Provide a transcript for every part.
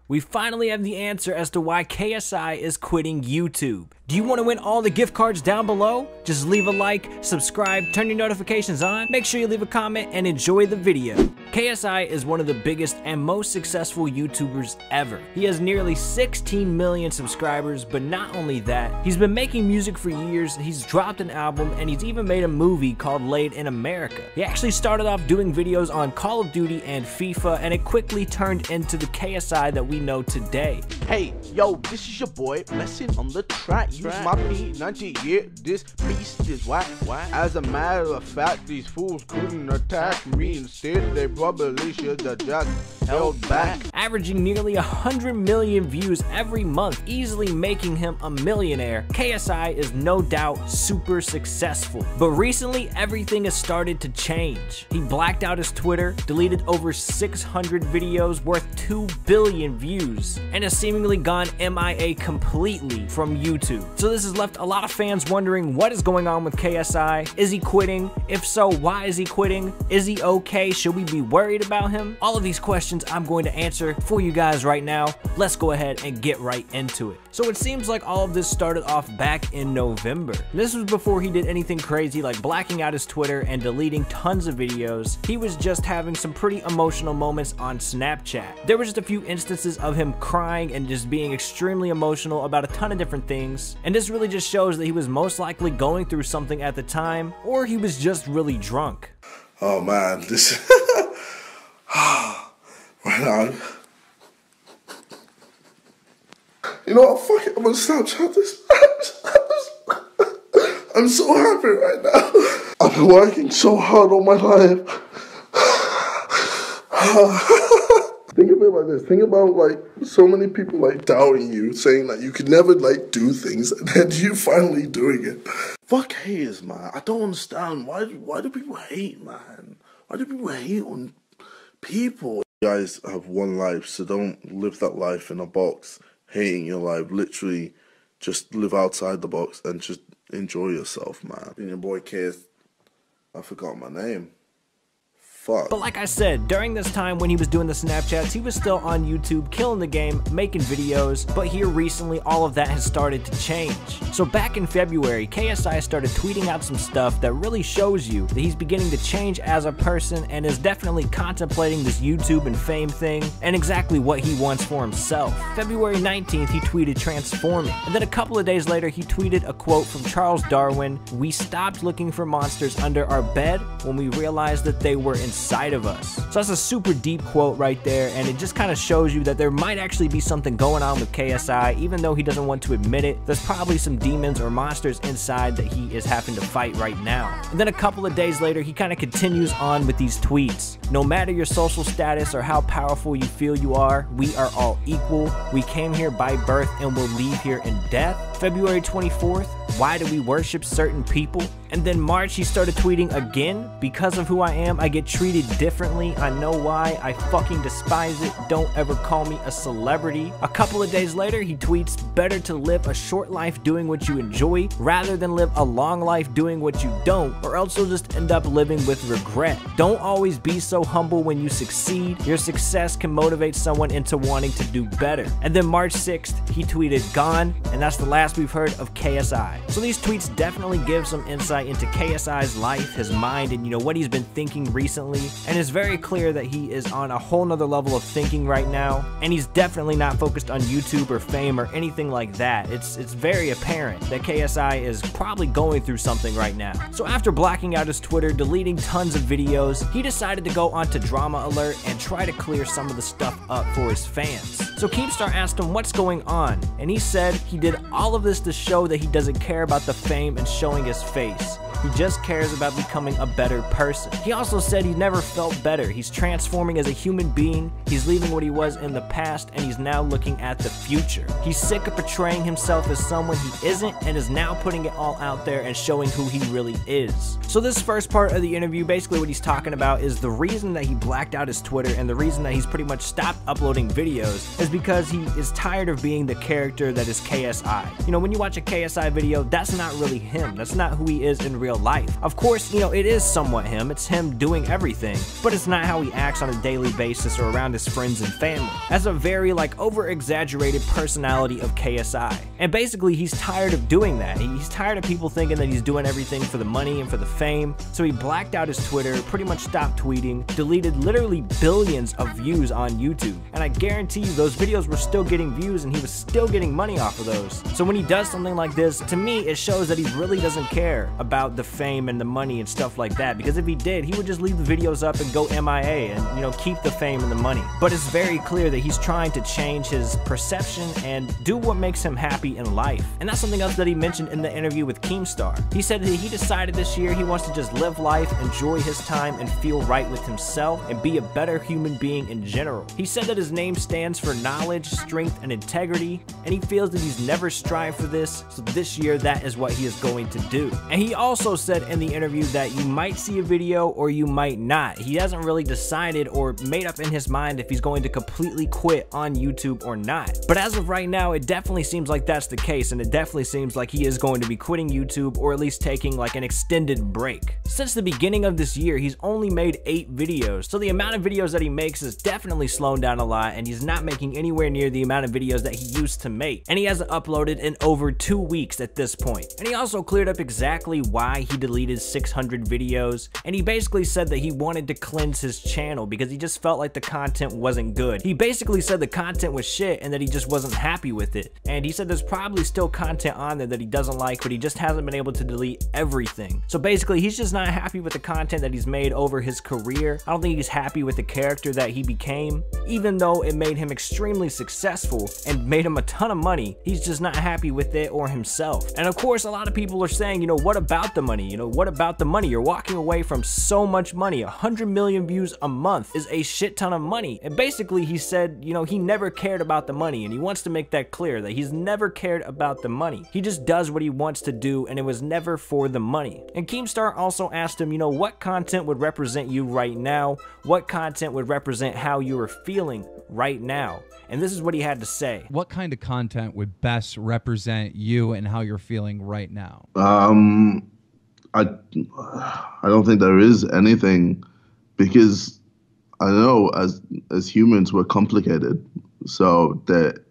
We finally have the answer as to why KSI is quitting YouTube. Do you want to win all the gift cards down below? Just leave a like, subscribe, turn your notifications on, make sure you leave a comment, and enjoy the video. KSI is one of the biggest and most successful YouTubers ever. He has nearly 16 million subscribers, but not only that, he's been making music for years, he's dropped an album, and he's even made a movie called Laid in America. He actually started off doing videos on Call of Duty and FIFA, and it quickly turned into the KSI that we know today. Hey, yo, this is your boy, Blessing on the track. Use my P90, yeah, this beast is whack. As a matter of fact, these fools couldn't attack me. Instead, they probably should have just held back. Averaging nearly 100 million views every month, easily making him a millionaire, KSI is no doubt super successful. But recently, everything has started to change. He blacked out his Twitter, deleted over 600 videos worth 2 billion views, and has seemingly gone MIA completely from YouTube. So this has left a lot of fans wondering what is going on with KSI. Is he quitting? If so, why is he quitting? Is he okay? Should we be worried about him? All of these questions I'm going to answer for you guys right now. Let's go ahead and get right into it. So it seems like all of this started off back in November. This was before he did anything crazy like blacking out his Twitter and deleting tons of videos. He was just having some pretty emotional moments on Snapchat. There were just a few instances of him crying and just being extremely emotional about a ton of different things. And this really just shows that he was most likely going through something at the time, or he was just really drunk. Oh man, this right now. You know what, fuck it, I'm gonna Snapchat this. I'm so happy right now. I've been working so hard all my life. Think of it like this. Think about like so many people like doubting you, saying that you could never like do things, and then you finally doing it. Fuck haters, man. I don't understand. Why do people hate, man? Why do people hate on people? You guys have one life, so don't live that life in a box, hating your life. Literally, just live outside the box and just enjoy yourself, man. And your boy KS, I forgot my name. Fuck. But like I said, during this time when he was doing the Snapchats, he was still on YouTube, killing the game, making videos, but here recently, all of that has started to change. So back in February, KSI started tweeting out some stuff that really shows you that he's beginning to change as a person and is definitely contemplating this YouTube and fame thing and exactly what he wants for himself. February 19th, he tweeted transforming, and then a couple of days later, he tweeted a quote from Charles Darwin: "We stopped looking for monsters under our bed when we realized that they were inside of us." So that's a super deep quote right there, and it just kind of shows you that there might actually be something going on with KSI. Even though he doesn't want to admit it, there's probably some demons or monsters inside that he is having to fight right now. And then a couple of days later, he kind of continues on with these tweets: "No matter your social status or how powerful you feel you are, we are all equal. We came here by birth and will leave here in death." February 24th, "Why do we worship certain people?" And then March, he started tweeting again: "Because of who I am, I get treated differently. I know why. I fucking despise it. Don't ever call me a celebrity." A couple of days later, he tweets: "Better to live a short life doing what you enjoy rather than live a long life doing what you don't, or else you'll just end up living with regret. Don't always be so humble when you succeed. Your success can motivate someone into wanting to do better." And then March 6th, he tweeted "Gone," and that's the last we've heard of KSI. So these tweets definitely give some insight into KSI's life, his mind, and what he's been thinking recently. And it's very clear that he is on a whole nother level of thinking right now, and he's definitely not focused on YouTube or fame or anything like that. It's very apparent that KSI is probably going through something right now. So after blacking out his Twitter, deleting tons of videos, he decided to go onto Drama Alert and try to clear some of the stuff up for his fans. So Keemstar asked him what's going on, and he said he did all of this to show that he doesn't care about the fame and showing his face. He just cares about becoming a better person. He also said he never felt better. He's transforming as a human being, he's leaving what he was in the past, and he's now looking at the future. He's sick of portraying himself as someone he isn't, and is now putting it all out there and showing who he really is. So this first part of the interview, basically what he's talking about is the reason that he blacked out his Twitter and the reason that he's pretty much stopped uploading videos is because he is tired of being the character that is KSI. When you watch a KSI video, that's not really him. That's not who he is in real real life. Of course, you know, it is somewhat him, it's him doing everything, but it's not how he acts on a daily basis or around his friends and family. That's a very like over-exaggerated personality of KSI. And basically he's tired of doing that. He's tired of people thinking that he's doing everything for the money and for the fame. So he blacked out his Twitter, pretty much stopped tweeting, deleted literally billions of views on YouTube. And I guarantee you those videos were still getting views and he was still getting money off of those. So when he does something like this, to me it shows that he really doesn't care about the fame and the money and stuff like that, because if he did, he would just leave the videos up and go MIA and, you know, keep the fame and the money. But it's very clear that he's trying to change his perception and do what makes him happy in life. And that's something else that he mentioned in the interview with Keemstar. He said that he decided this year he wants to just live life, enjoy his time, and feel right with himself and be a better human being in general. He said that his name stands for knowledge, strength, and integrity, and he feels that he's never strived for this, so this year that is what he is going to do. And he also said in the interview that you might see a video or you might not. He hasn't really decided or made up in his mind if he's going to completely quit on YouTube or not. But as of right now, it definitely seems like that's the case, and it definitely seems like he is going to be quitting YouTube or at least taking like an extended break. Since the beginning of this year, he's only made 8 videos, so the amount of videos that he makes is definitely slowing down a lot, and he's not making anywhere near the amount of videos that he used to make. And he hasn't uploaded in over 2 weeks at this point. And he also cleared up exactly why he deleted 600 videos, and he basically said that he wanted to cleanse his channel because he just felt like the content wasn't good. He basically said the content was shit and that he just wasn't happy with it. And he said there's probably still content on there that he doesn't like, but he just hasn't been able to delete everything. So basically he's just not happy with the content that he's made over his career. I don't think he's happy with the character that he became, even though it made him extremely successful and made him a ton of money. He's just not happy with it or himself. And of course a lot of people are saying, you know, what about the money? You know, what about the money? You're walking away from so much money. 100 million views a month is a shit ton of money. And basically he said, you know, he never cared about the money, and he wants to make that clear that he's never cared about the money. He just does what he wants to do, and it was never for the money. And Keemstar also asked him, you know, what content would represent you right now? What content would represent how you are feeling right now? And this is what he had to say. What kind of content would best represent you and how you're feeling right now? I don't think there is anything, because I know as humans we're complicated. So that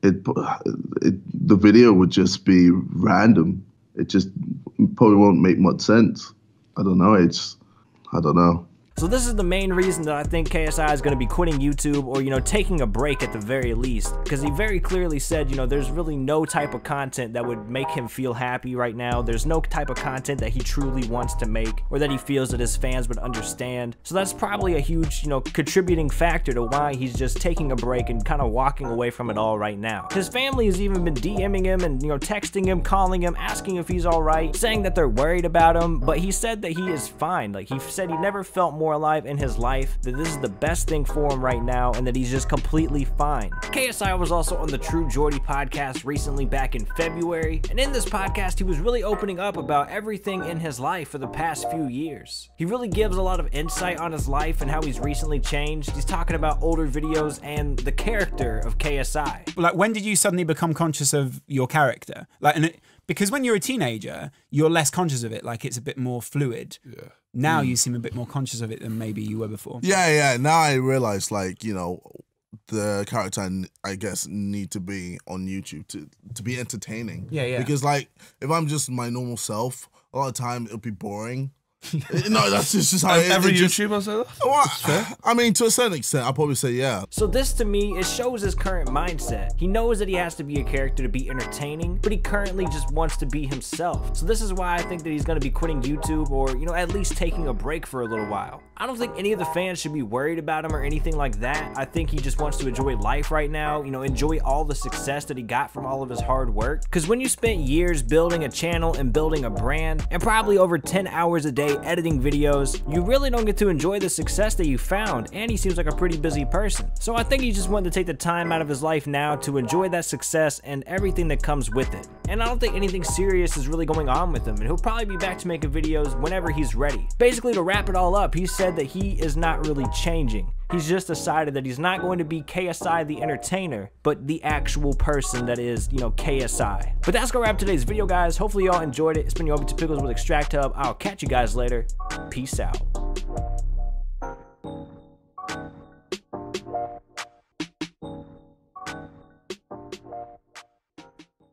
the video would just be random. It just probably won't make much sense. I don't know. I don't know. So this is the main reason that I think KSI is going to be quitting YouTube, or, you know, taking a break at the very least, because he very clearly said, you know, there's really no type of content that would make him feel happy right now. There's no type of content that he truly wants to make or that he feels that his fans would understand. So that's probably a huge, you know, contributing factor to why he's just taking a break and kind of walking away from it all right now. His family has even been DMing him and, you know, texting him, calling him, asking if he's all right, saying that they're worried about him, but he said that he is fine. Like, he said he never felt more alive in his life, that this is the best thing for him right now, and that he's just completely fine. KSI was also on the True Geordie podcast recently back in February, and in this podcast he was really opening up about everything in his life for the past few years. He really gives a lot of insight on his life and how he's recently changed. He's talking about older videos and the character of KSI. Like, when did you suddenly become conscious of your character? Like, because when you're a teenager, you're less conscious of it. Like, it's a bit more fluid. Yeah. Now you seem a bit more conscious of it than maybe you were before. Yeah. Now I realize, like, you know, the character, I guess, need to be on YouTube to be entertaining. Yeah. Because, like, if I'm just my normal self, a lot of time it'll be boring. No, that's just how every YouTuber says that. Well, I mean, to a certain extent, I'll probably say yeah. So this, to me, it shows his current mindset. He knows that he has to be a character to be entertaining, but he currently just wants to be himself. So this is why I think that he's going to be quitting YouTube, or, you know, at least taking a break for a little while. I don't think any of the fans should be worried about him or anything like that. I think he just wants to enjoy life right now, you know, enjoy all the success that he got from all of his hard work. Because when you spent years building a channel and building a brand, and probably over 10 hours a day editing videos, you really don't get to enjoy the success that you found, and he seems like a pretty busy person. So I think he just wanted to take the time out of his life now to enjoy that success and everything that comes with it. And I don't think anything serious is really going on with him, and he'll probably be back to making videos whenever he's ready. Basically, to wrap it all up, he said said that he is not really changing. He's just decided that he's not going to be KSI the entertainer, but the actual person that is, you know, KSI. But that's gonna wrap today's video, guys. Hopefully y'all enjoyed it. It's been your Obi to Pickles with extracthub. I'll catch you guys later. Peace out.